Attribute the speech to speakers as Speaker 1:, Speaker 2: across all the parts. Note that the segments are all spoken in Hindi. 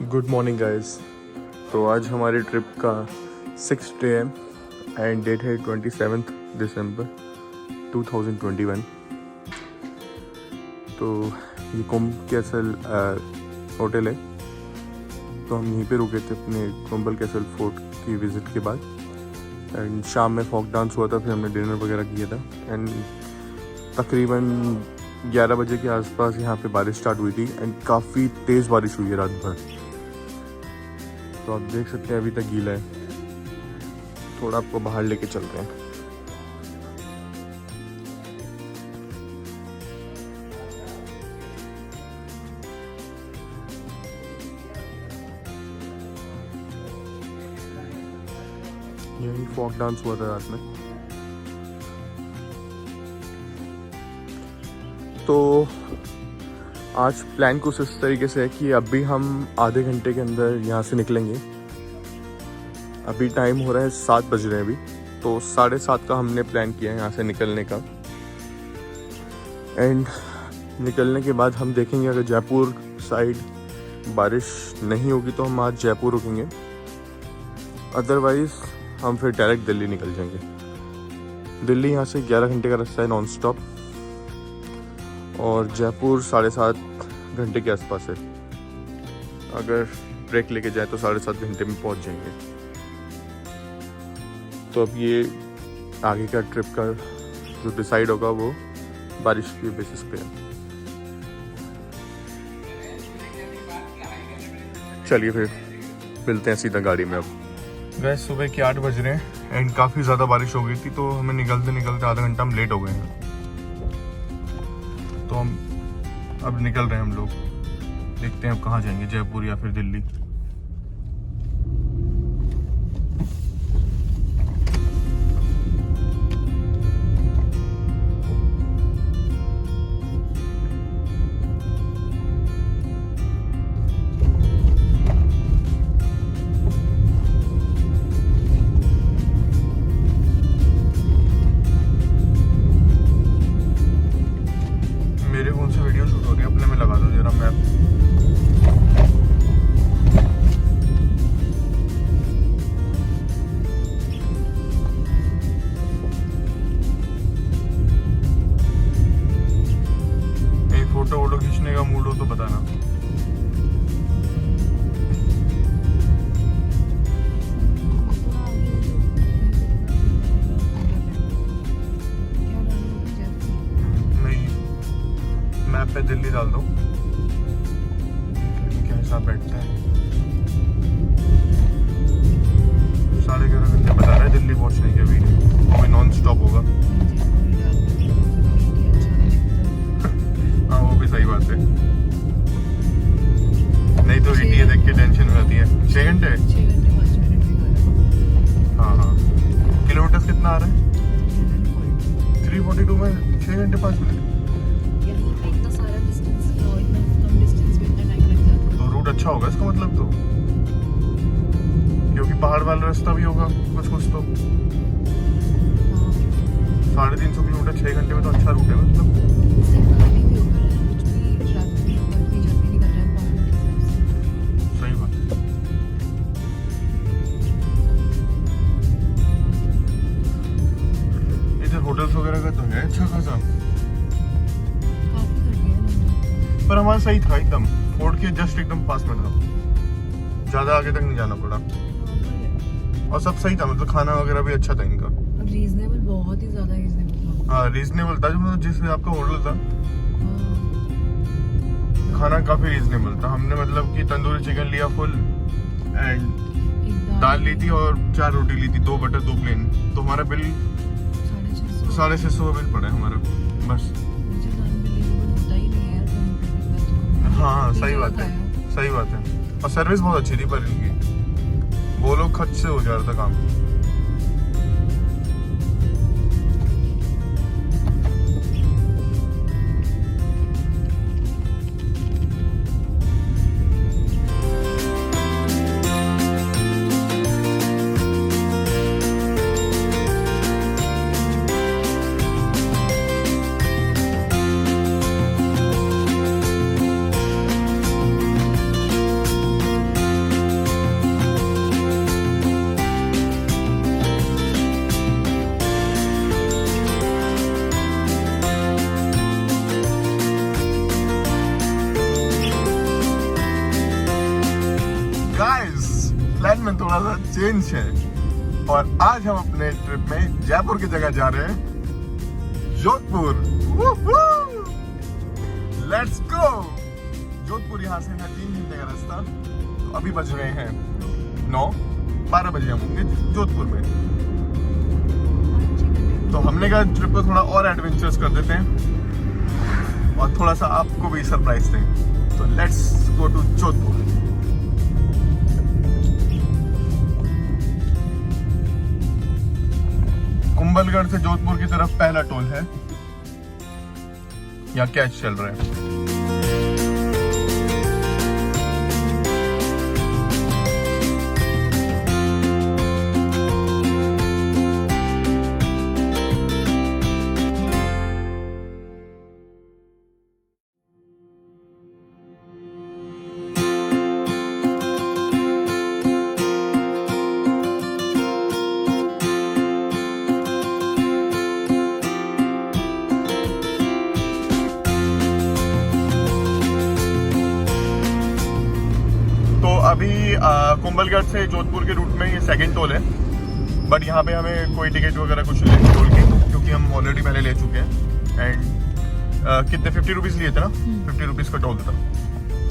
Speaker 1: Good morning guys. तो आज हमारी ट्रिप का 6th डे है एंड डेट है 27 दिसंबर 2021। तो ये कुंभ कैसल होटल है, तो हम यहीं पे रुके थे अपने कुंभल कैसल फोर्ट की विज़िट के बाद। एंड शाम में फॉक डांस हुआ था, फिर हमने डिनर वगैरह किया था एंड तकरीबन 11 बजे के आसपास यहाँ पे बारिश स्टार्ट हुई थी एंड काफ़ी तेज़ बारिश हुई है रात भर। तो आप देख सकते हैं अभी तक गीला है। थोड़ा आपको बाहर लेके चल रहे हैं। यही फॉक डांस हुआ था रात में। तो आज प्लान कुछ इस तरीके से है कि अभी हम आधे घंटे के अंदर यहाँ से निकलेंगे। अभी टाइम हो रहा है 7 बज रहे हैं अभी, तो 7:30 का हमने प्लान किया है यहाँ से निकलने का। एंड निकलने के बाद हम देखेंगे, अगर जयपुर साइड बारिश नहीं होगी तो हम आज जयपुर रुकेंगे, अदरवाइज़ हम फिर डायरेक्ट दिल्ली निकल जाएंगे। दिल्ली यहाँ से 11 घंटे का रास्ता है नॉन स्टॉप, और जयपुर 7.5 घंटे के आसपास है। अगर ब्रेक लेके जाए तो 7.5 घंटे में पहुंच जाएंगे। तो अब ये आगे का ट्रिप का जो डिसाइड होगा वो बारिश के बेसिस पे है। चलिए फिर मिलते हैं सीधा गाड़ी में। अब गैस सुबह के 8 बज रहे हैं एंड काफ़ी ज़्यादा बारिश हो गई थी, तो हमें निकलते निकलते आधा घंटा हम लेट हो गए हैं। तो हम अब निकल रहे हैं हम लोग। देखते हैं अब कहाँ जाएंगे, जयपुर या फिर दिल्ली। मेरे फोन से वीडियो शूट हो रही है, अपने में लगा दो जरा मैप। एक फोटो वोटो खींचने का मूड हो तो बताना। मैप पे दिल्ली डाल दो, क्या हिसाब बैठता है। 11:30 घंटे बता रहा है दिल्ली पहुंचने के। अभी वो भी नॉन स्टॉप होगा। हाँ वो भी सही बात है, नहीं तो ETA देख के टेंशन हो जाती है। 6 घंटे। हाँ किलोमीटर कितना आ रहा है? 342 में 6 घंटे 5 मिनट। अच्छा होगा इसका मतलब तो, क्योंकि पहाड़ वाला रास्ता भी होगा कुछ कुछ तो। 350 किलोमीटर 6 घंटे में तो अच्छा रूट है मतलब। सही बात है। इधर होटल्स वगैरह का तो है अच्छा खासा, पर हमारा सही था एकदम। फोर्ट के जस्ट एकदम पास में था, ज्यादा आगे तक नहीं जाना पड़ा, और सब सही था। मतलब खाना वगैरह भी अच्छा था इनका,
Speaker 2: रीजनेबल, बहुत ही ज्यादा रीजनेबल था।
Speaker 1: हाँ रीजनेबल था, मतलब जिस आपका होटल था खाना काफी रीजनेबल था। हमने मतलब कि तंदूरी चिकन लिया फुल एंड दाल ली थी और 4 रोटी ली थी, 2 बटर 2 प्लेन। तो हमारा बिल 650 बिल पड़ा है हमारा बस। हाँ सही बात है, सही बात है। और सर्विस बहुत अच्छी थी, पर इनकी वो लोग खर्च से हो जा रहा था काम। थोड़ा सा चेंज है और आज हम अपने ट्रिप में जयपुर की जगह जा रहे हैं, जोधपुर। Let's go. जोधपुर यहाँ से है 3 घंटे का रास्ता। तो अभी बज रहे हैं 9-12 बजे हम होंगे जोधपुर में। तो हमने कहा ट्रिप को थोड़ा और एडवेंचरस कर देते हैं और थोड़ा सा आपको भी सरप्राइज दें। तो let's go to Jodhpur. Kumbhalgarh से जोधपुर की तरफ पहला टोल है। यहाँ कैच चल रहा है। अभी कुंभलगढ़ से जोधपुर के रूट में ये सेकंड टोल है, बट यहाँ पे हमें कोई टिकट वगैरह कुछ नहीं है टोल की, क्योंकि हम ऑलरेडी पहले ले चुके हैं। एंड कितने 50 रुपीज़ लिए थे ना, 50 रुपीज़ का टोल था।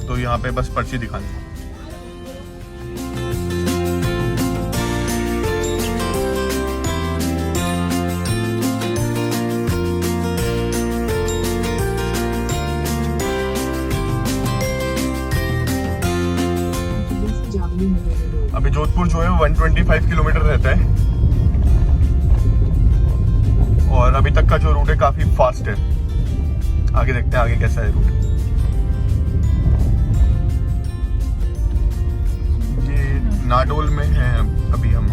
Speaker 1: तो यहाँ पे बस पर्ची दिखानी है। अभी जोधपुर जो है 125 किलोमीटर रहता है और अभी तक का जो रूट है काफी फास्ट है। आगे देखते हैं आगे कैसा है रूट। ये नाडोल में है अभी हम।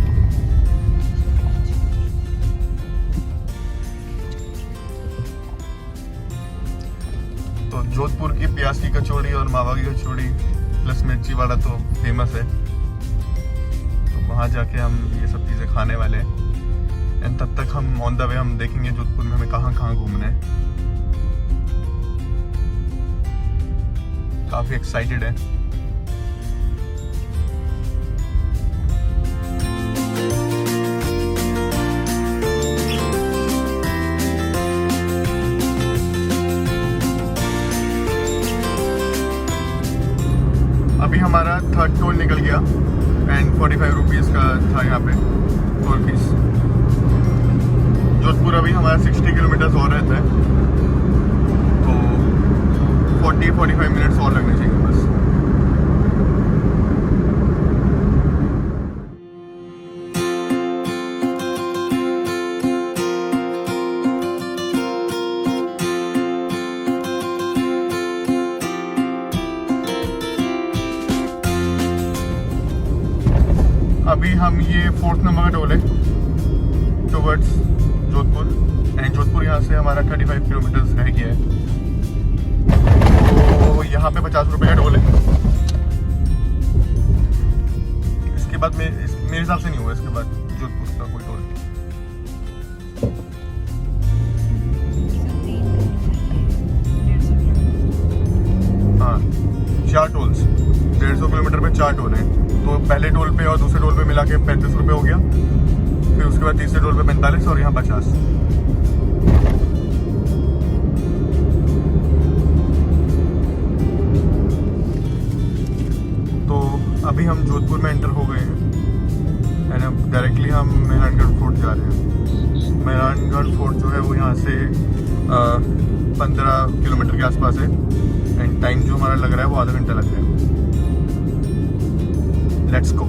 Speaker 1: तो जोधपुर की प्याज की कचौड़ी और मावा की कचौड़ी प्लस मिर्ची वाला तो फेमस है, तो वहाँ जाके हम ये सब चीज़ें खाने वाले हैं। एंड तब तक हम ऑन द वे हम देखेंगे जोधपुर में हमें कहाँ कहाँ घूमना है। काफ़ी एक्साइटेड है। अभी हमारा थर्ड टोल निकल गया एंड 45 रुपीज़ का था यहाँ पे टोल फीस। जोधपुर अभी हमारा 60 किलोमीटर्स और रहता है, तो 40-45 मिनट्स और लगने चाहिए बस। अभी हम ये 4th नंबर का टोल है टुवर्ड्स जोधपुर। एंड जोधपुर यहाँ से हमारा 35 किलोमीटर्स रह गया है, तो यहाँ पे 50 रुपये का टोल है। इसके बाद मेरे हिसाब से नहीं हुआ इसके बाद जोधपुर का कोई टोल। हाँ 4 टोल्स, 150 किलोमीटर पे 4 टोल हैं। तो पहले टोल पे और दूसरे टोल पे मिला के 35 रुपये हो गया, फिर उसके बाद तीसरे टोल पे 45 और यहाँ 50। तो अभी हम जोधपुर में एंटर हो गए हैं एंड अब डायरेक्टली हम मेहरानगढ़ फोर्ट जा रहे हैं। मेहरानगढ़ फोर्ट जो है वो यहाँ से 15 किलोमीटर के आसपास है एंड टाइम जो हमारा लग रहा है वो आधा घंटा लग रहा है। Let's go.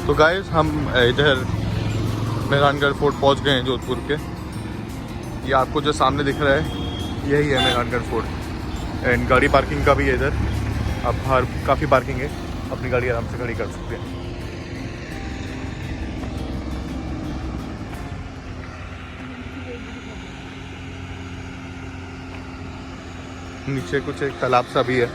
Speaker 1: तो गाइस हम इधर मेहरानगढ़ फोर्ट पहुंच गए हैं जोधपुर के। ये आपको जो सामने दिख रहा है यही है मेहरानगढ़ फोर्ट। एंड गाड़ी पार्किंग का भी है इधर, आप बाहर काफ़ी पार्किंग है, अपनी गाड़ी आराम से खड़ी कर सकते हैं। नीचे कुछ एक तालाब सा भी है।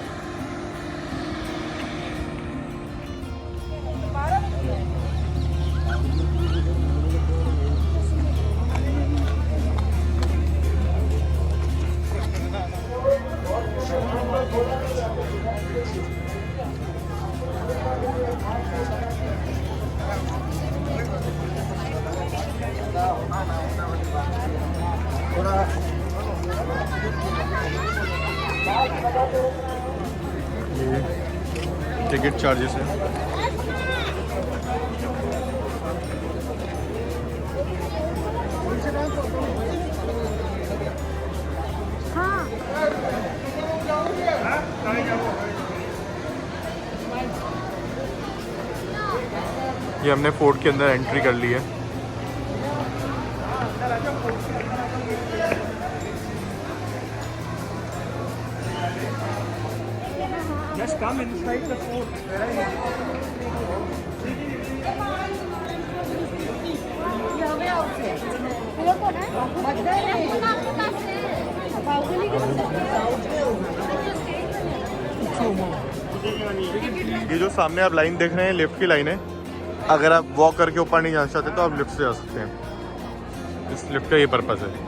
Speaker 1: ये टिकट चार्जेस है। ये हमने फोर्ट के अंदर एंट्री कर ली है।
Speaker 3: Just come inside the fort.
Speaker 1: ये जो सामने आप लाइन देख रहे हैं लिफ्ट की लाइन है। अगर आप वॉक करके ऊपर नहीं जाना चाहते तो आप लिफ्ट से जा सकते हैं। इस लिफ्ट का ये पर्पज़ है।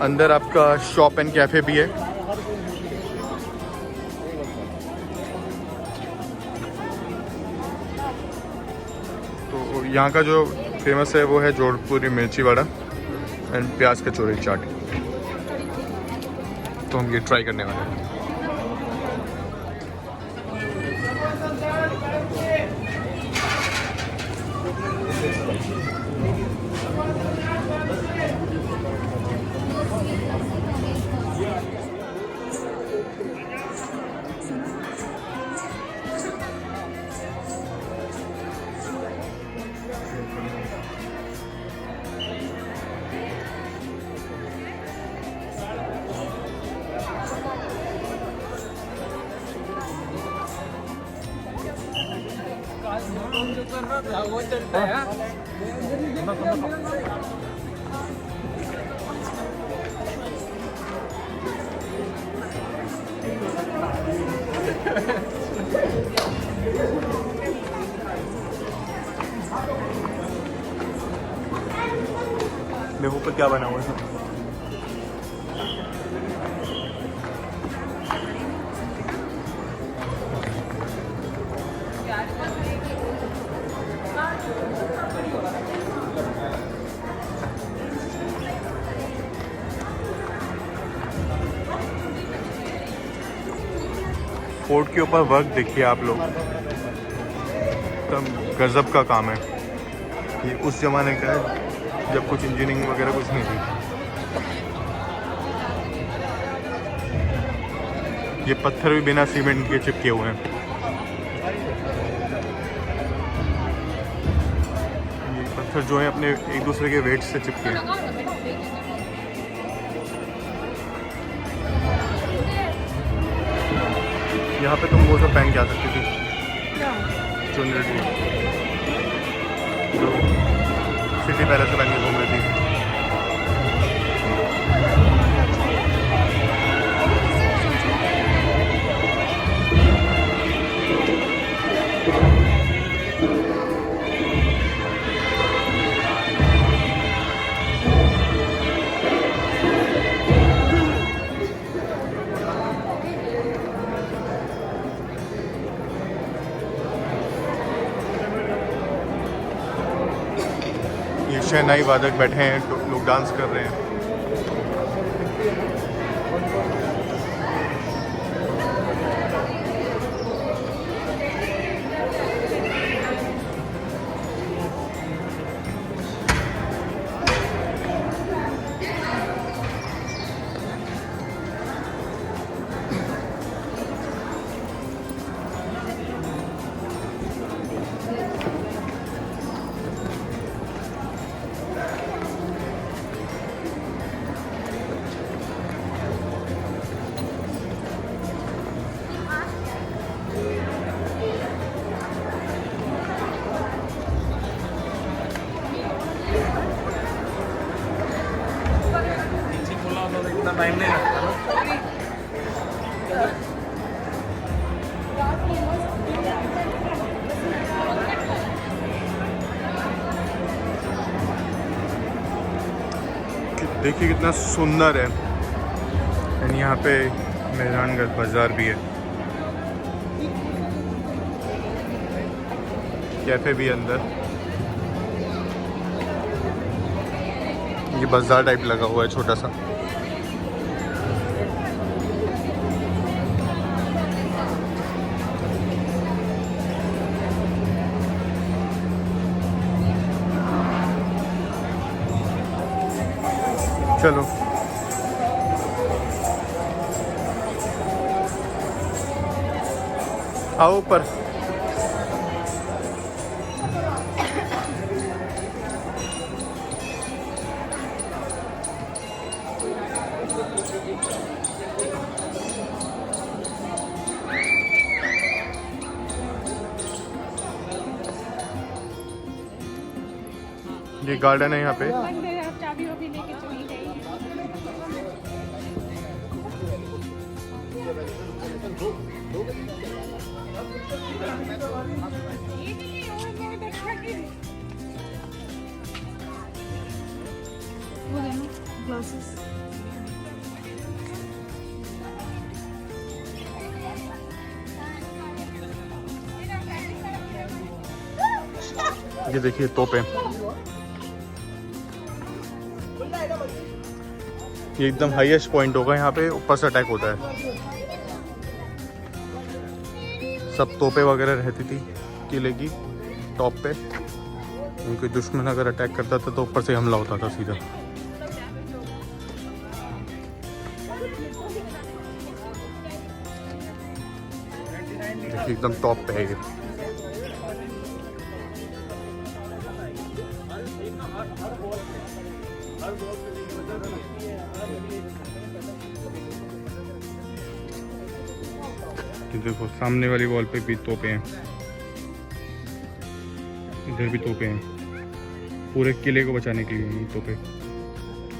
Speaker 1: अंदर आपका शॉप एंड कैफ़े भी है। तो यहाँ का जो फेमस है वो है जोधपुरी मिर्ची वड़ा एंड प्याज कचौरी चाट। तो हम ये ट्राई करने वाले हैं। देखो ऊपर क्या बना हुआ है। फोर्ट के ऊपर वर्क देखिए आप लोग, एकदम गजब का काम है। ये उस जमाने का है जब कुछ इंजीनियरिंग वगैरह कुछ नहीं थी। ये पत्थर भी बिना सीमेंट के चिपके हुए हैं। ये पत्थर जो है अपने एक दूसरे के वेट से चिपके हैं। यहाँ पे तुम वो सब पहन के आ सकती थी, चुनरी जो सिटी पैलेस से पहन के घूम रही थी। ये शहनाई वादक बैठे हैं, लोग डांस कर रहे हैं। टाइम नहीं लगता ना। देखिए कितना सुंदर है। एंड यहाँ पे मेहरानगढ़ बाज़ार भी है, कैफ़े भी अंदर। ये बाज़ार टाइप लगा हुआ है छोटा सा। चलो आओ ऊपर। ये गार्डन है यहाँ पे।
Speaker 2: ग्लासेस
Speaker 1: ये देखिए तोपे, ये एकदम हाईएस्ट पॉइंट होगा यहाँ पे, ऊपर से अटैक होता है। सब तोपे वगैरह रहती थी किले की टॉप पे। उनके दुश्मन अगर अटैक करता था तो ऊपर से हमला होता था सीधा। एकदम टॉप पे है ये। देखो सामने वाली वॉल पे भी तोपे हैं, इधर भी तोपे हैं, पूरे किले को बचाने के लिए ये तोपे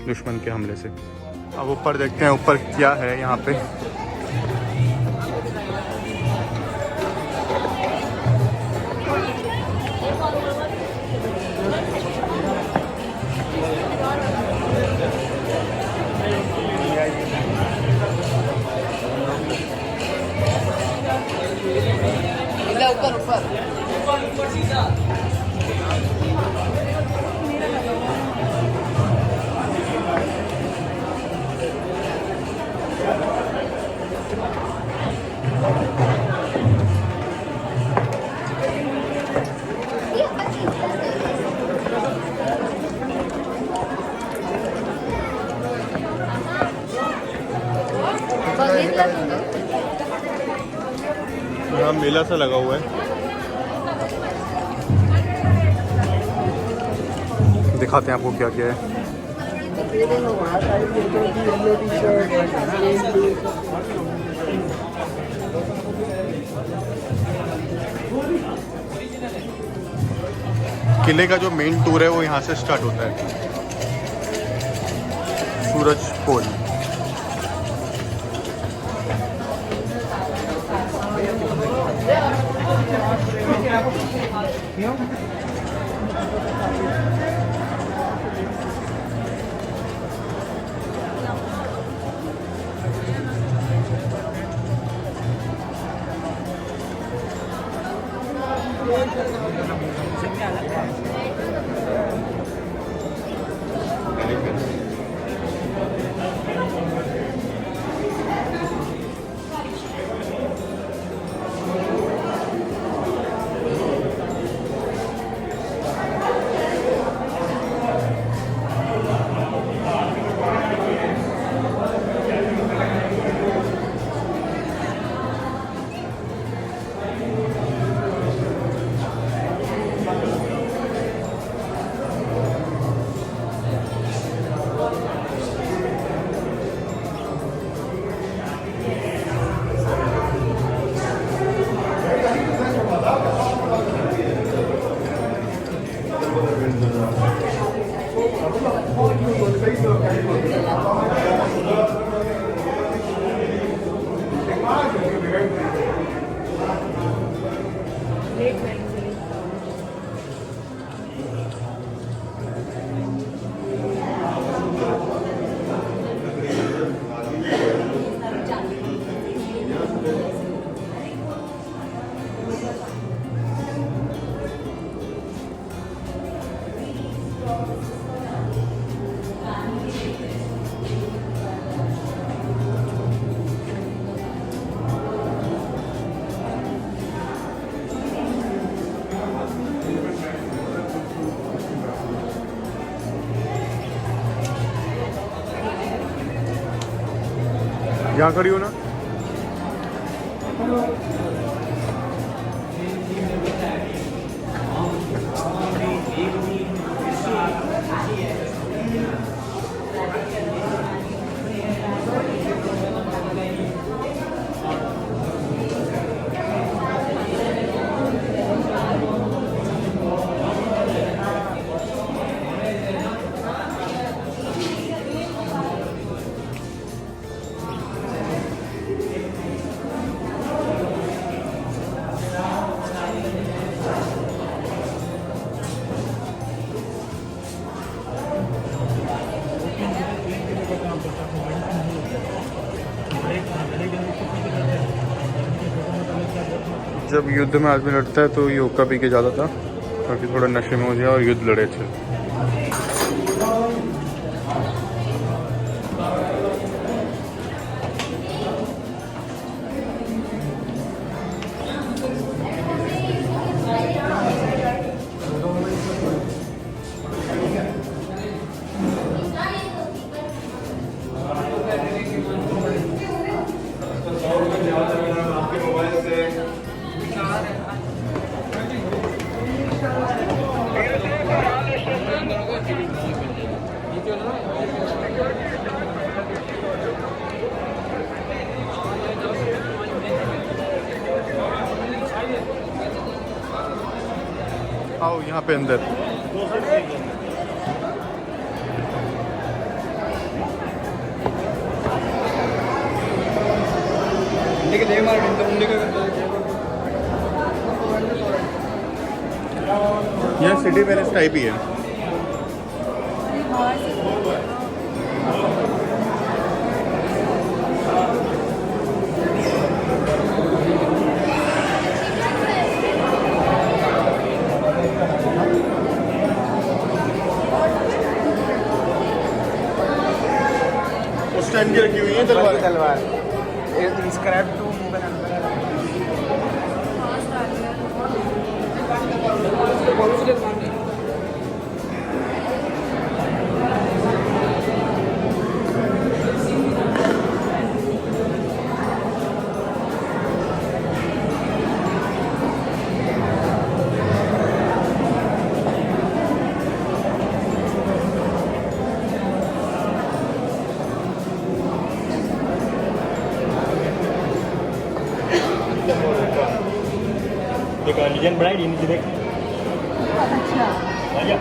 Speaker 1: दुश्मन के हमले से। अब ऊपर देखते हैं ऊपर क्या है यहाँ पे।
Speaker 2: ऊपर ऊपर
Speaker 1: यहाँ मेला सा लगा हुआ है, दिखाते हैं आपको क्या क्या है। किले का जो मेन टूर है वो यहाँ से स्टार्ट होता है, सूरज पोल। यहाँ खड़ी हो ना। जब युद्ध में आदमी लड़ता है तो ये हुक्का पी के ज़्यादा था ताकि थोड़ा नशे में हो जाए और युद्ध लड़े अच्छे। आओ यहाँ पे अंदर। यहाँ सिटी पैलेस टाइप ही है। उस टाइम की रखी हुई है तलवार।
Speaker 3: स्क्रैप टू डिजाइन बनाई दी नीचे देख।
Speaker 2: अच्छा
Speaker 3: आजा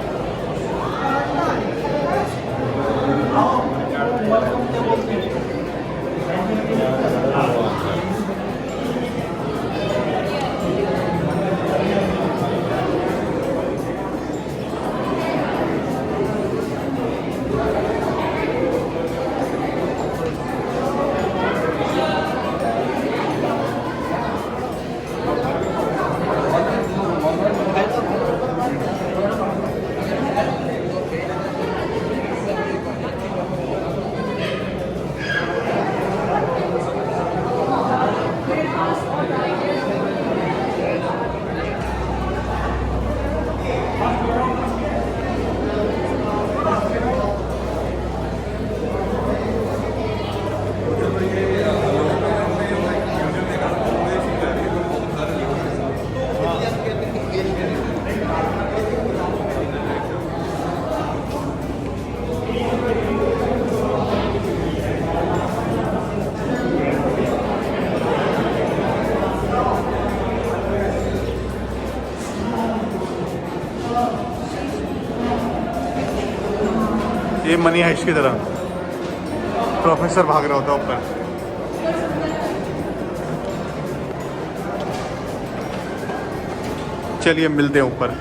Speaker 1: ये मनी हाइस्ट की तरह प्रोफेसर भाग रहा होता ऊपर। चलिए मिलते हैं ऊपर।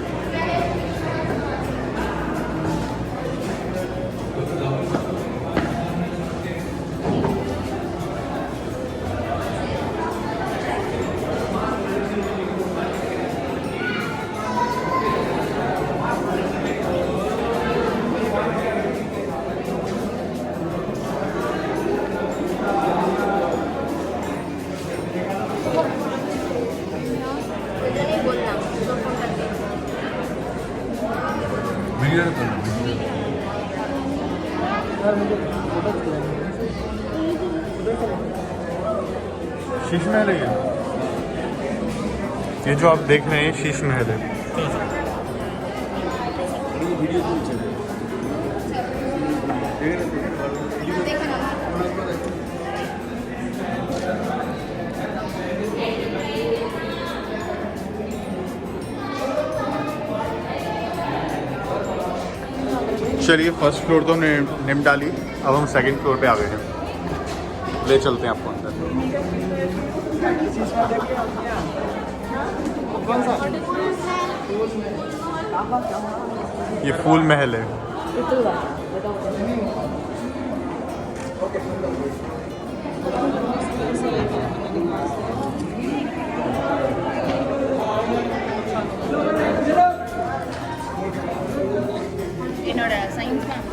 Speaker 3: वीडियो
Speaker 1: शीश महल है ये जो आप देख रहे हैं शीश महल है। चलिए फर्स्ट फ्लोर तो हमने निम डाली, अब हम सेकंड फ्लोर पे आ गए हैं। ले चलते हैं आपको अंदर। ये फूल महल है।
Speaker 2: என்னோட சயின்ஸ் மேம்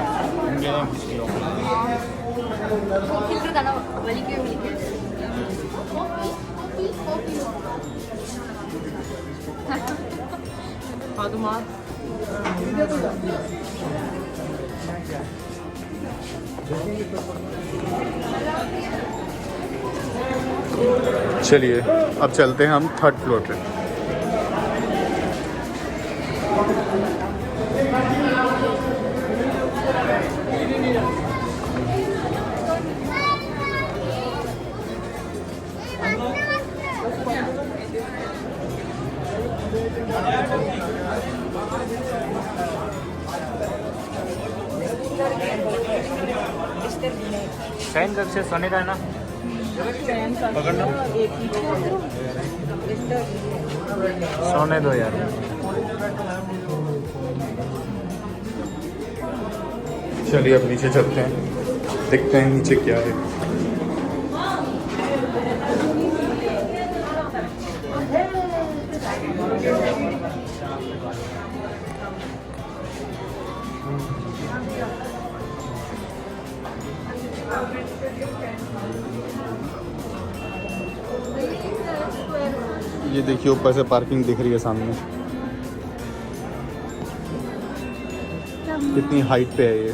Speaker 2: இப்படி தானே வலிக்கவே வலிக்காது. அதுமா
Speaker 1: चलिए अब चलते हैं हम थर्ड फ्लोर पे।
Speaker 3: साइन कब से सोने का है ना पकड़ना सोने दो यार।
Speaker 1: चलिए अब नीचे चलते हैं, देखते हैं नीचे क्या है। ये देखिए ऊपर से पार्किंग दिख रही है सामने, कितनी हाइट पे है ये।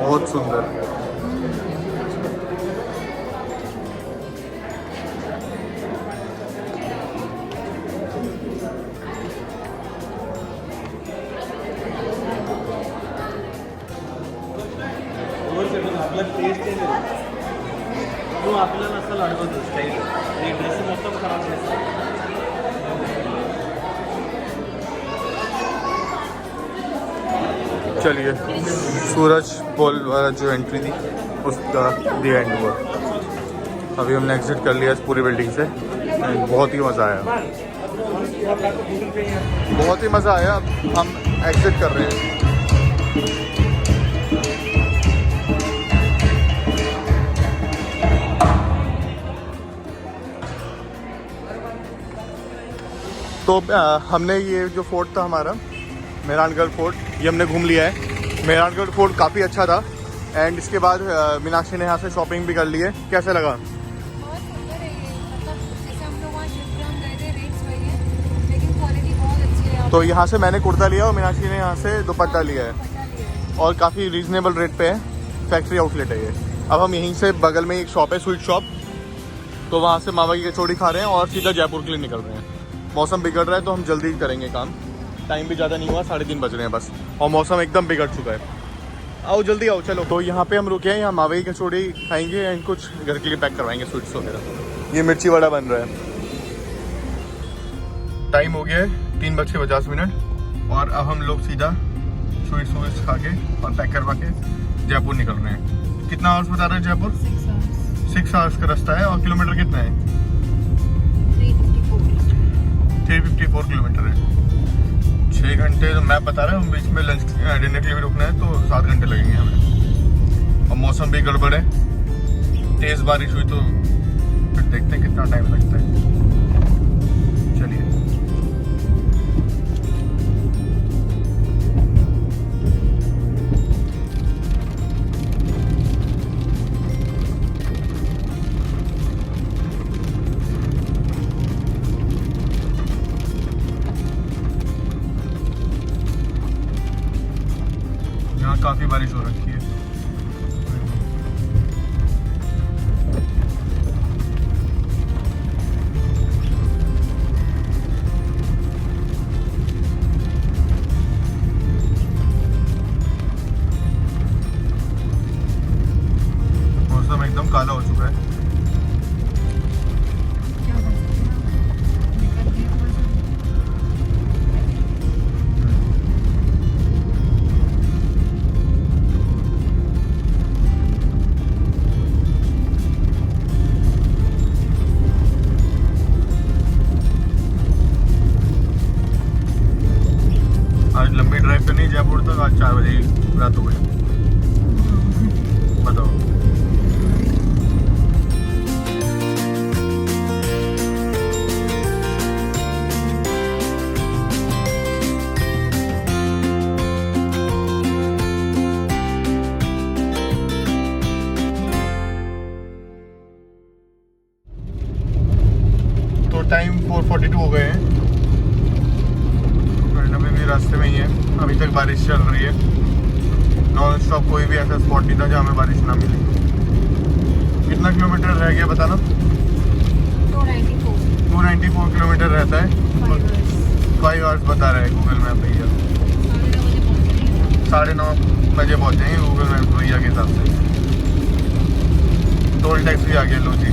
Speaker 1: बहुत सुंदर।
Speaker 3: आपला टेस्ट तो आपल्याला असं लागत स्टाईल ड्रेस मोठं खराब दिसतं।
Speaker 1: चलिए सूरज पोल वाला जो एंट्री थी उसका दी एंड हुआ। अभी हमने एग्जिट कर लिया इस पूरी बिल्डिंग से। बहुत ही मज़ा आया, बहुत ही मज़ा आया। अब हम एग्जिट कर रहे हैं। तो हमने ये जो फोर्ट था हमारा मेहरानगढ़ फोर्ट, ये हमने घूम लिया है। मेहरानगढ़ फोर्ट काफ़ी अच्छा था। एंड इसके बाद मीनाक्षी ने यहाँ से शॉपिंग भी कर ली है। कैसे लगा?
Speaker 2: बहुत सुंदर है ये, मतलब जैसे हम लोग वहाँ शिफ्ट ग्राउंड गए थे, रेट्स वही है लेकिन क्वालिटी बहुत अच्छी है।
Speaker 1: तो यहाँ से मैंने कुर्ता लिया और मीनाक्षी ने यहाँ से दुपट्टा लिया है और काफ़ी रीजनेबल रेट पे है। फैक्ट्री आउटलेट है ये। अब हम यहीं से बगल में एक शॉप है स्वीट शॉप, तो वहाँ से मावा की कचौड़ी खा रहे हैं और सीधा जयपुर के लिए निकल रहे हैं। मौसम बिगड़ रहा है तो हम जल्दी करेंगे काम। टाइम भी ज़्यादा नहीं हुआ, 3:30 बज रहे हैं बस, और मौसम एकदम बिगड़ चुका है। आओ जल्दी आओ। चलो तो यहाँ पे हम रुके हैं, यहाँ मावा की कचौड़ी खाएंगे एंड कुछ घर के लिए पैक करवाएंगे स्वीट्स वगैरह। ये मिर्ची वड़ा बन रहा है। टाइम हो गया है 3:50 और अब हम लोग सीधा स्वीट्स खा के और पैक करवा के जयपुर निकल रहे हैं। कितना आवर्स बता रहा है जयपुर?
Speaker 2: 6 hours.
Speaker 1: 6 आवर्स का रास्ता है। और किलोमीटर कितना है? 354 किलोमीटर है। 6 घंटे तो मैप बता रहा है। बीच में लंच डिनर के लिए भी रुकना है तो 7 घंटे लगेंगे हमें। और मौसम भी गड़बड़ है, तेज़ बारिश हुई तो फिर देखते हैं कितना टाइम लगता है। चलिए यहाँ काफ़ी बारिश हो रखी है। मौसम एकदम काला हो चुका है।
Speaker 2: क्या कर सकते हैं? निकल गए थोड़ा सा।
Speaker 1: आज लंबी ड्राइव करनी है जयपुर तक। आज 4 बजे ही रात हो गई। बताओ। तो टाइम 4:42 हो गए हैं। अभी भी रास्ते में ही है। अभी तक बारिश चल रही है। नॉन स्टॉप कोई भी ऐसा स्पॉट नहीं था जहाँ हमें बारिश ना मिले। कितना किलोमीटर रह गया बताना?
Speaker 2: 294.
Speaker 1: 294 किलोमीटर रहता है।
Speaker 2: 5 hours.
Speaker 1: 5 आवर्स बता रहा है गूगल मैप भैया। 9:30 बजे पहुँच जाएंगे गूगल मैप भैया के हिसाब से। टोल टैक्स भी आ गया। लो जी,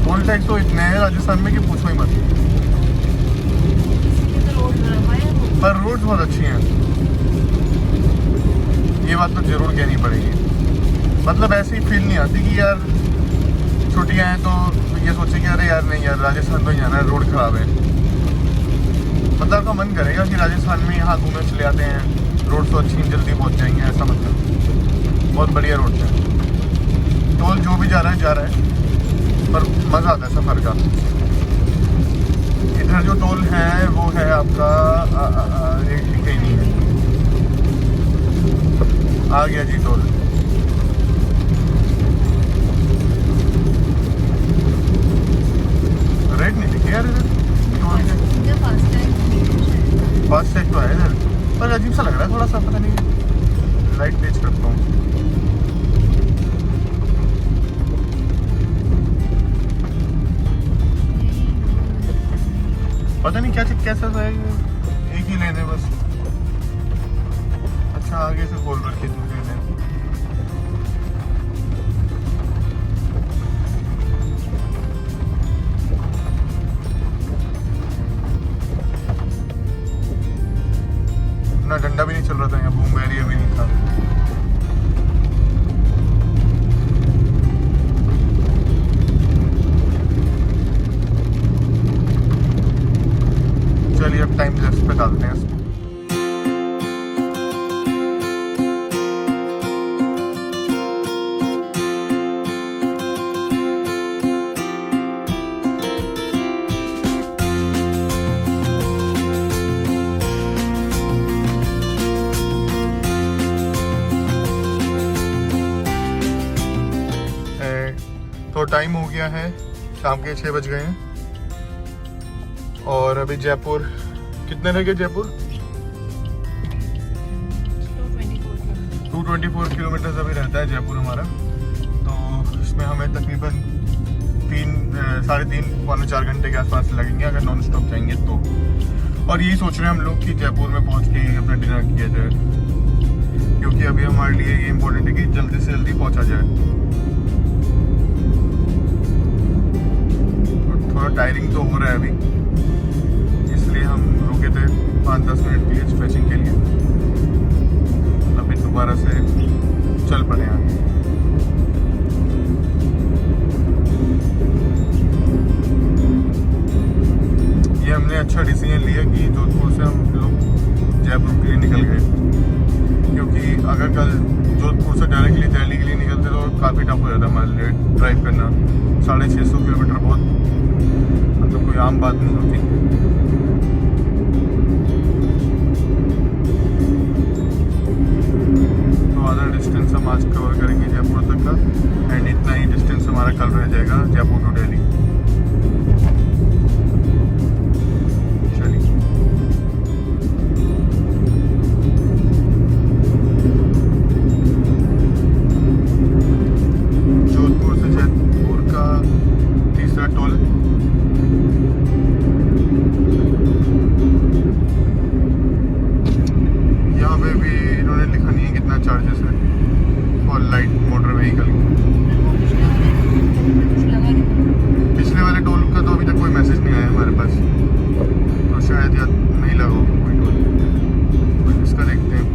Speaker 1: टोल टैक्स तो इतने हैं राजस्थान में कि पूछो ही मत। पर रोड्स बहुत अच्छी हैं, ये बात तो जरूर कहनी पड़ेगी। मतलब ऐसी फील नहीं आती कि यार छुट्टियां हैं तो ये सोचे कि अरे यार नहीं यार राजस्थान तो ही जाना है, रोड खराब है। मतलब आपका मन करेगा कि राजस्थान में यहाँ घूमने चले आते हैं, रोड तो अच्छी जल्दी पहुँच जाएंगे, ऐसा मतलब बहुत बढ़िया रोड है। टोल जो भी जा रहा है पर मज़ा आता है सफ़र का। इधर जो टोल है वो है आपका एक ही नहीं है। आ गया जी टोल। रेट नहीं दिखे यार इधर टोल के। फास्टैग तो है इधर, पर अजीब सा लग रहा है थोड़ा सा, पता नहीं। लाइट तेज करता हूँ। पता नहीं क्या कैसा है, एक ही लेने बस। अच्छा आगे से बोल रखे दूसरे लेने। ना डंडा भी नहीं चल रहा था यहाँ, बूम बैरियर भी नहीं था। चलिए अब टाइम लेफ्ट पे डालते हैं इसको। तो टाइम हो गया है, शाम के 6 बज गए हैं और अभी जयपुर कितने रह गए? जयपुर 224 किलोमीटर अभी रहता है जयपुर हमारा। तो इसमें हमें तकरीबन 3-3.25 घंटे के आसपास लगेंगे अगर नॉन स्टॉप जाएंगे तो। और यही सोच रहे हैं हम लोग कि जयपुर में पहुंच के अपना डिनर किया जाए, क्योंकि अभी हमारे लिए ये इम्पोर्टेंट है कि जल्दी से जल्दी पहुंचा जाए। थोड़ा टायरिंग तो हो रहा है अभी, इसलिए हम रुके थे 5-10 मिनट के लिए स्ट्रेचिंग के लिए। अभी दोबारा से चल हमने अच्छा डिसीजन लिया कि जोधपुर से हम लोग जयपुर के लिए निकल गए, क्योंकि अगर कल जोधपुर से डायरेक्टली दिल्ली के लिए निकलते तो काफ़ी टफ हो जाता हमारे लिए ड्राइव करना। 650 किलोमीटर बहुत मतलब कोई आम बात नहीं होती। तो आधा डिस्टेंस हम आज कवर करेंगे जयपुर तक का, एंड इतना ही डिस्टेंस हमारा कल रह जाएगा जयपुर टू दिल्ली। चलिए जोधपुर से जयपुर का तीसरा टोल। यहाँ पे भी इन्होंने लिखा नहीं है कितना चार्जेस है फॉर लाइट मोटर व्हीकल। पिछले वाले टोल का तो अभी तक कोई मैसेज नहीं आया हमारे पास, तो शायद या नहीं लगा होगा कोई टोल। इसका देखते हैं।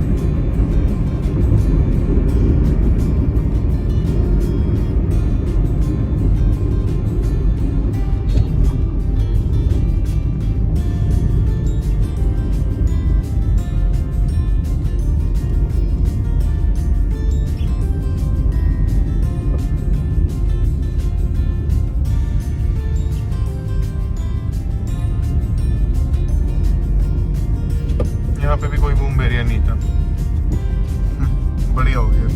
Speaker 1: यहाँ पे भी कोई बूम एरिया नहीं था। बढ़िया हो गया।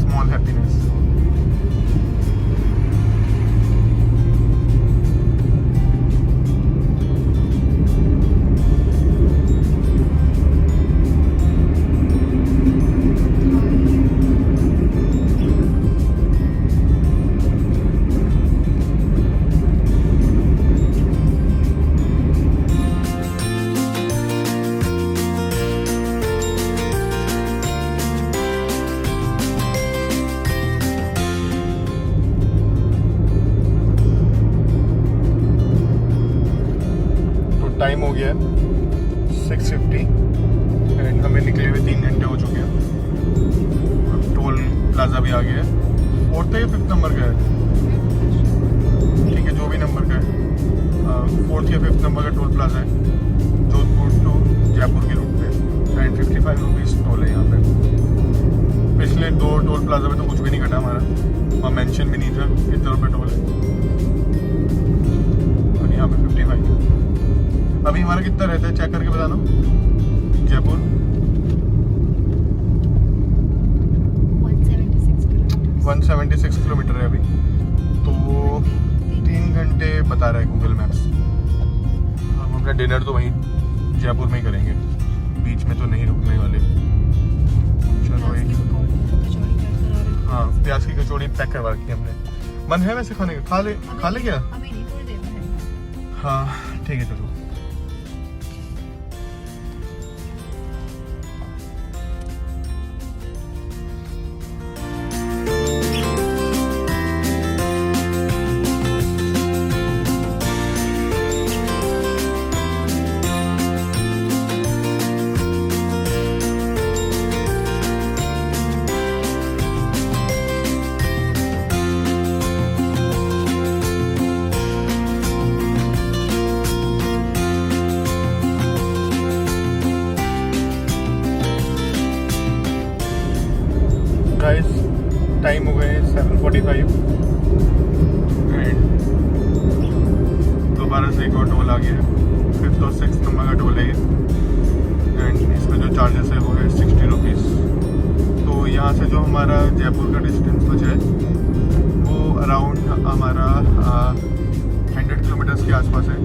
Speaker 1: Small happiness. टाइम हो गया 6:50 एंड हमें निकले हुए 3 घंटे हो चुके हैं। अब टोल प्लाजा भी आ गया है। 4th या 5th नंबर का है, ठीक है जो भी नंबर का है। 4th या 5th नंबर का टोल प्लाजा है जोधपुर टू जयपुर के रूट पे, एंड 55 रुपीज़ टोल है यहाँ पे। पिछले 2 टोल प्लाजा में तो कुछ भी नहीं कटा हमारा, वहाँ मेंशन भी नहीं था कितने रुपये टोल है, और यहाँ पे 55 है। अभी हमारा कितना रहता है चेक करके बताना। जयपुर 176 किलोमीटर है अभी, तो 3 घंटे बता रहा है गूगल मैप्स। हम अपना डिनर तो वहीं जयपुर में ही करेंगे, बीच में तो नहीं रुकने वाले। चलो एक हाँ प्याज की कचौड़ी पैक करवा रखी है हमने। मन है वैसे खाने का, खा ले क्या? हाँ ठीक है चलो। गाइस टाइम हो गए 7:45 एंड दोबारा से एक और टोल आ गया है। 5th और 6th नंबर का टोल है ये, एंड इसमें जो चार्जेस है वो है 60 रुपीज़। तो यहाँ से जो हमारा जयपुर का डिस्टेंस बचा है वो अराउंड हमारा 100 किलोमीटर्स के आसपास है,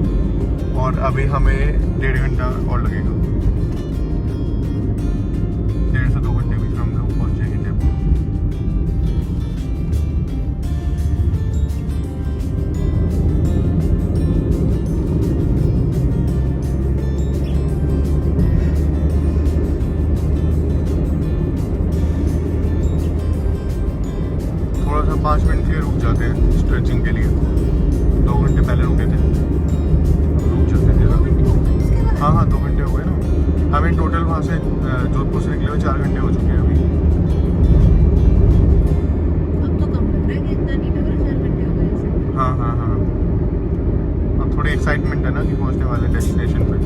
Speaker 1: और अभी हमें 1.5 घंटा और लगेगा। 1.5 से 2 घंटे बीच में हम लोग पहुँच जाएंगे जयपुर। थोड़ा सा 5 मिनट के लिए रुक जाते हैं स्ट्रेचिंग के लिए। 2 घंटे पहले रुके थे, रुक जाते थे। हाँ हाँ 2 घंटे हो गए ना हमें टोटल। वहाँ से जोधपुर से निकले हुए 4 घंटे हो चुके हैं अभी।
Speaker 2: अब तो कम लग रहा है कि इतना नहीं लग रहा, 4 घंटे हो गए ऐसे।
Speaker 1: हाँ हाँ हाँ थोड़ी एक्साइटमेंट है ना कि पहुंचने वाले डेस्टिनेशन पे।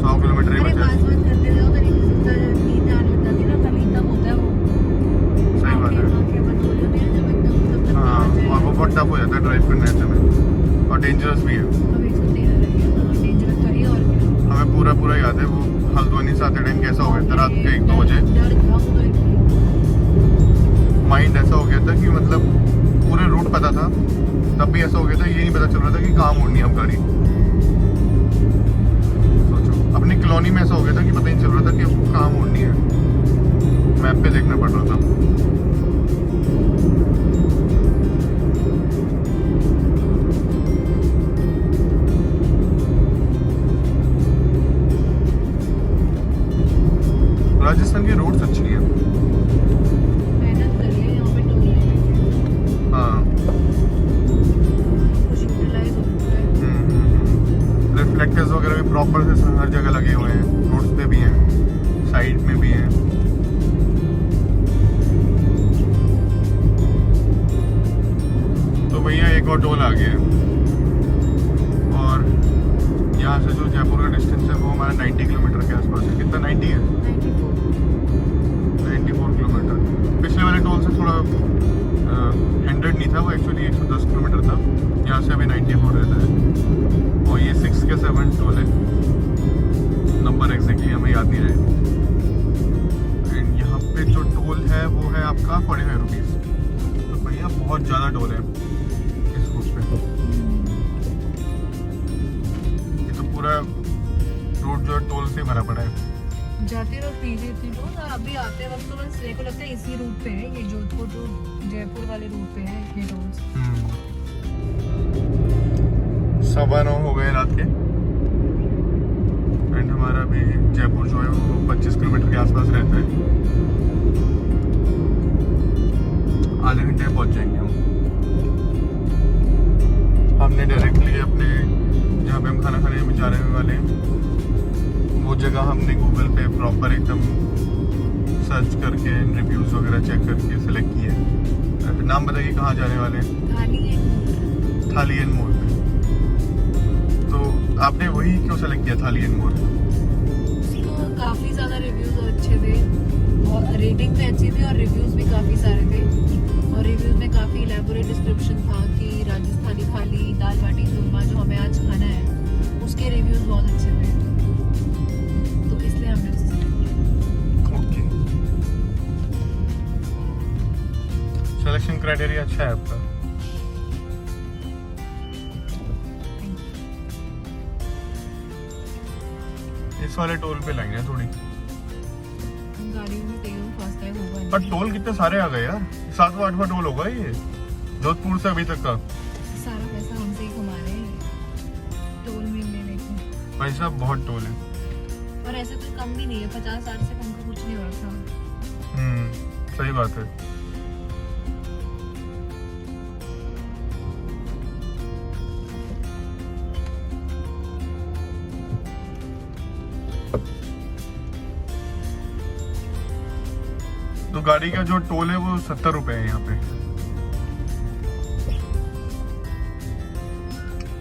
Speaker 1: 100 किलोमीटर ही
Speaker 2: अरे
Speaker 1: बचा
Speaker 2: बात
Speaker 1: है।
Speaker 2: बात करते जाओ तो नींद आने लगता थी ना, तभी तब होता है वो।
Speaker 1: सही बात है।
Speaker 2: आंखें बंद हो जाती है जब एकदम सब लगता
Speaker 1: हाँ,
Speaker 2: है।
Speaker 1: और वो बहुत टफ हो जाता है ड्राइव करने ऐसे में, और डेंजरस भी है।
Speaker 2: अब 113 रही है, हाँ डेंजरस तो है और क्या।
Speaker 1: हमें पूरा याद है वो हल्द्वानी से आते टाइम कैसा हो गया था रात के 1-2 बजे।
Speaker 2: डर गया वो तो एकदम।
Speaker 1: माइंड ऐसा हो गया था कि मतलब पूरे रूट पता था, तब भी ऐसा हो गया था, ये नहीं पता चल रहा था कि कहाँ मोड़नी है अब गाड़ी। सोचो अपनी कॉलोनी में ऐसा हो गया था कि पता ही नहीं चल रहा था कि अब कहाँ मोड़नी है, मैप पे देखना पड़ रहा था। राजस्थान की रोड्स अच्छी हैं।
Speaker 2: मेहनत कर लिए यहाँ पे टोल लेने
Speaker 1: हाँ,
Speaker 2: कुछ यूटिलाइज हो चुका है।
Speaker 1: रिफ्लेक्टर्स वगैरह भी प्रॉपर से हर जगह लगे हुए हैं, रोड्स पे भी हैं, साइड में भी हैं। तो भैया एक और टोल आ गया है, और यहाँ से जो जयपुर का डिस्टेंस है वो हमारा 90 किलोमीटर के आसपास है। कितना 90 है? 94 किलोमीटर। पिछले वाले टोल से थोड़ा 100 नहीं था, वो एक्चुअली 110 किलोमीटर था। यहाँ से अभी 94 रहता है, और ये 6 के 7 टोल है। नंबर एग्जैक्टली हमें याद नहीं रहे। एंड यहाँ पे जो टोल है वो है आपका 45 रुपीज़। तो भैया बहुत ज़्यादा टोल है इस रूट पे। ये तो पूरा रोड जो है टोल से भरा पड़ा है।
Speaker 2: जाते वक्त पीछे थी टोल, और अभी आते वक्त तो बस मेरे को लगता है इसी रूट पे है, ये जोधपुर टू जयपुर वाले रूट पे है इतने टोल्स।
Speaker 1: 9:15 हो गए रात के, एंड हमारा अभी जयपुर जो है वो 25 किलोमीटर के आसपास रहता है। आधे घंटे में पहुंच जाएंगे हम। हमने डायरेक्टली अपने जहाँ पे हम खाना खाने में जा रहे वाले हैं वो जगह हमने गूगल पे प्रॉपर एकदम सर्च करके रिव्यूज़ वगैरह चेक करके सिलेक्ट किए। नाम बताइए कहाँ जाने वाले हैं? थाली एंड मोर पे। तो आपने वही क्यों सेलेक्ट किया थाली एंड मोर?
Speaker 2: उसको काफ़ी ज़्यादा रिव्यूज़ अच्छे थे, और रेटिंग भी अच्छी थी, और रिव्यूज़ भी काफ़ी सारे थे। और रिव्यूज़ में काफ़ी इलेबोरेट डिस्क्रिप्शन था कि राजस्थानी थाली, दाल बाटी चूरमा जो हमें आज खाना है उसके रिव्यूज़ बहुत अच्छे थे, तो इसलिए हमने उसे सेलेक्ट किया।
Speaker 1: ओके, सिलेक्शन क्राइटेरिया अच्छा है आपका। इस वाले टोल पे लाएंगे थोड़ी,
Speaker 2: गाड़ियों में तेल फर्स्ट टाइम होगा।
Speaker 1: पर टोल कितने सारे आ गए यार। 7वां-8वां टोल होगा ये जोधपुर से अभी तक का।
Speaker 2: सारा पैसा हमसे ही कमा रहे हैं टोल मिलने लेके।
Speaker 1: भाई साहब बहुत टोल है।
Speaker 2: और ऐसे कोई कम भी नहीं है, 50-60 से कम का कुछ नहीं हो रखा।
Speaker 1: सही बात है। तो गाड़ी का जो टोल है वो 70 रुपए है यहाँ पे।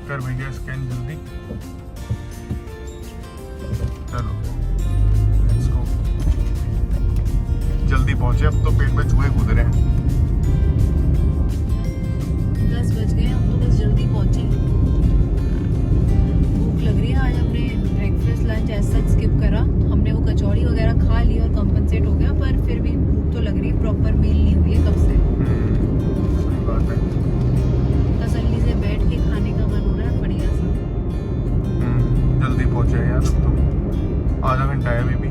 Speaker 1: कर भैया स्कैन जल्दी। चलो लेट्स गो। जल्दी पहुंचे, अब तो पेट में चूहे कूद रहे हैं।
Speaker 2: 10 बज गए, हम तो बस जल्दी पहुंचे। भूख लग रही है, आज हमने ब्रेकफास्ट लंच ऐसा स्किप करा। हमने वो कचौड़ी वगैरह खा ली और कंपनसेट हो गया, पर फिर भी भूख तो लग रही है, प्रॉपर मील नहीं हुई है कब से।
Speaker 1: सही बात है।
Speaker 2: तसल्ली से बैठ के खाने का मन हो रहा है बढ़िया सा।
Speaker 1: जल्दी पहुंचे यार, अब तो आधा घंटा है अभी भी।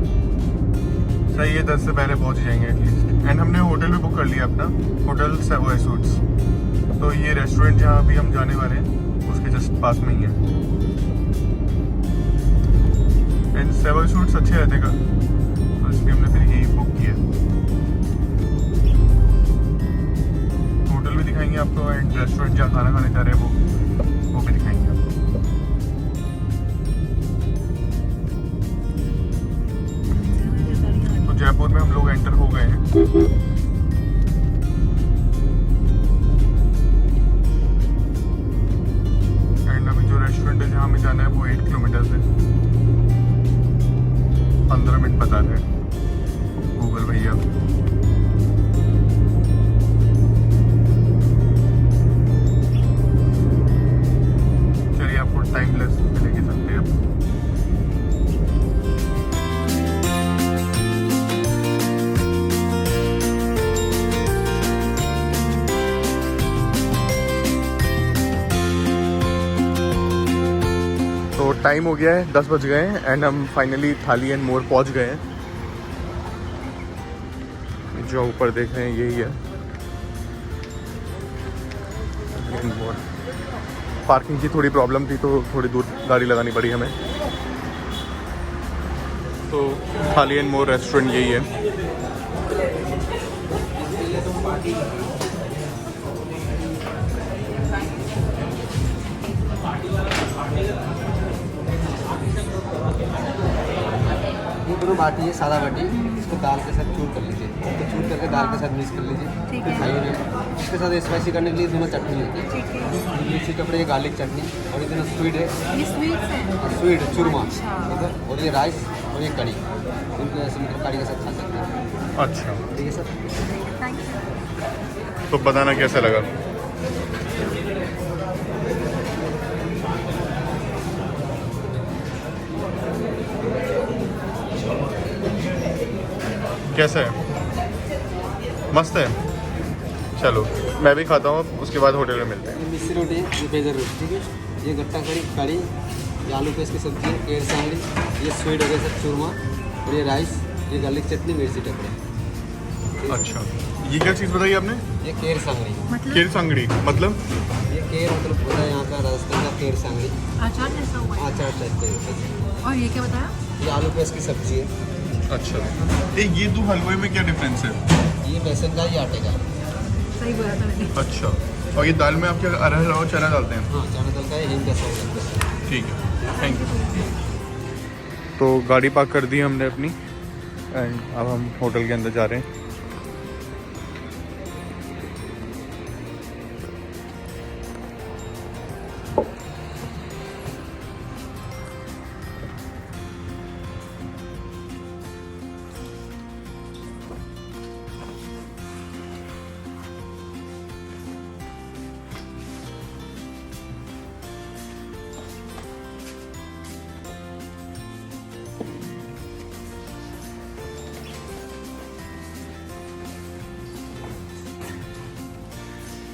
Speaker 1: सही है, 10 से पहले पहुंच जाएंगे एटलीस्ट। एंड हमने होटल भी बुक कर लिया अपना, होटल सेवॉय सूट्स। तो ये रेस्टोरेंट जहाँ अभी हम जाने वाले हैं उसके जस्ट पास में ही है। एंड सेवॉय सूट्स अच्छे रहते का, तो इसलिए हमने फिर यही बुक किया। होटल भी दिखाएंगे आपको, एंड रेस्टोरेंट जहाँ खाना खाने जा रहे हैं वो भी दिखाएंगे आपको। तो जयपुर में हम लोग एंटर हो गए हैं। एंड अभी जो रेस्टोरेंट टाइम हो गया है, 10 बज गए हैं एंड हम फाइनली थाली एंड मोर पहुंच गए हैं। जो ऊपर देख रहे हैं यही है थाली एंड मोर। पार्किंग की थोड़ी प्रॉब्लम थी तो थोड़ी दूर गाड़ी लगानी पड़ी हमें। तो थाली एंड मोर रेस्टोरेंट यही है।
Speaker 4: ये दोनों बाटी है, सादा बाटी, इसको दाल के साथ चूर कर लीजिए, तो चूर करके दाल के साथ मिक्स कर लीजिए,
Speaker 2: ठीक
Speaker 4: फिर
Speaker 2: है।
Speaker 4: खाइए नहीं। इसके साथ स्पाइसी करने के लिए दोनों चटनी होती है,
Speaker 2: ठीक है।
Speaker 4: मिर्ची कपड़े ये गार्लिक चटनी, और ये दोनों स्वीट है,
Speaker 2: ये स्वीट्स हैं।
Speaker 4: स्वीट चूरमा,
Speaker 2: अच्छा।
Speaker 4: ठीक है, और ये राइस और ये कड़ी, इनको ऐसे मतलब कड़ी के साथ खा सकते हैं।
Speaker 1: अच्छा,
Speaker 4: ठीक है सर।
Speaker 2: Thank you.
Speaker 1: तो बताना कैसा लगा। कैसा है? मस्त है। चलो मैं भी खाता हूँ, उसके बाद होटल में मिलते हैं।
Speaker 4: ये मिस्सी रोटी है, ये बेजर रोटी, ठीक है, ये गट्टा कड़ी, ये आलू पेस्ट की सब्जी है, केर सांगड़ी, ये स्वीट हो गया सर चूरमा, और ये राइस, ये गार्लिक चटनी, मिर्ची टपड़े।
Speaker 1: अच्छा, ये क्या चीज़ बताई आपने?
Speaker 4: ये केर सांगड़ी,
Speaker 2: मतलब
Speaker 1: केर सांगड़ी मतलब?
Speaker 4: ये केर मतलब होता है यहाँ का राजस्थान का केर सांगड़ी,
Speaker 2: अचार जैसा हुआ है।
Speaker 4: आचार टाइप का।
Speaker 2: और ये क्या बताया?
Speaker 4: ये आलू पेस्ट की सब्जी है,
Speaker 1: अच्छा, ये दो हलवे में क्या डिफरेंस है?
Speaker 4: ये बेसन का, ये आटे का।
Speaker 2: सही बोला था मैंने।
Speaker 1: अच्छा, और ये दाल में आप क्या अरहर और चना डालते हैं?
Speaker 4: हाँ, चना दाल का है, हिंग का सब्जी।
Speaker 1: ठीक है, थैंक यू। तो गाड़ी पार्क कर दी हमने अपनी एंड अब हम होटल के अंदर जा रहे हैं।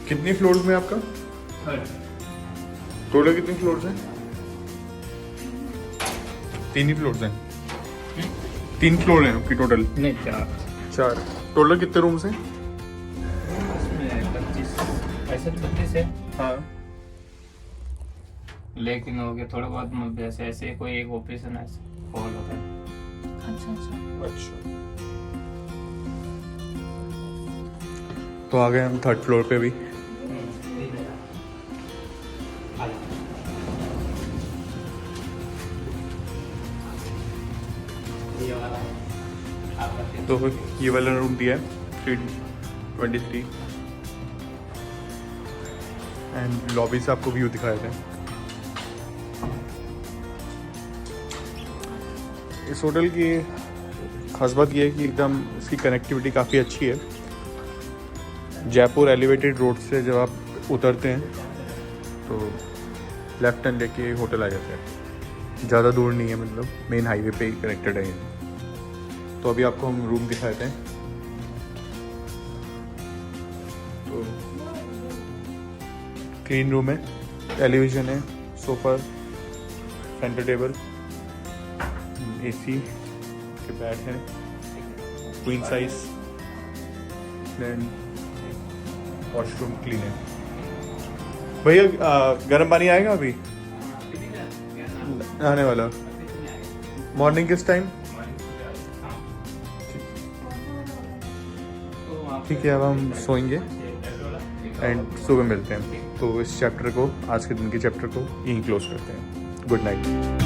Speaker 1: कितनी फ्लोर्स में आपका? टोटल कितनी फ्लोर्स हैं? 3 ही फ्लोर्स हैं। 3 फ्लोर हैं आपकी टोटल?
Speaker 3: नहीं,
Speaker 1: 4। टोटल कितने रूम्स हैं?
Speaker 3: 25 है,
Speaker 1: हाँ।
Speaker 3: लेकिन हो गया थोड़ा बहुत जैसे ऐसे कोई एक ऑफिस है ना, ऐसे हॉल होता है।
Speaker 1: अच्छा, तो आ गए हम 3rd फ्लोर पे भी। तो ये वाला रूम दिया है 323 एंड लॉबी से आपको व्यू दिखाए थे। इस होटल की खास बात यह है कि एकदम इसकी कनेक्टिविटी काफ़ी अच्छी है। जयपुर एलिवेटेड रोड से जब आप उतरते हैं तो लेफ्ट हैंड लेके होटल आ जाता है। ज़्यादा दूर नहीं है, मतलब मेन हाईवे पे ही कनेक्टेड है ये। तो अभी आपको हम रूम दिखाते हैं। तो क्लीन रूम है, टेलीविज़न है, सोफ़ा, सेंटर टेबल, एसी के बेड है, queen size, then washroom clean है। भैया गर्म पानी आएगा अभी? आने वाला। मॉर्निंग किस टाइम? ठीक है, अब हम सोएंगे एंड सुबह मिलते हैं। तो इस चैप्टर को, आज के दिन के चैप्टर को यहीं क्लोज करते हैं। Good night.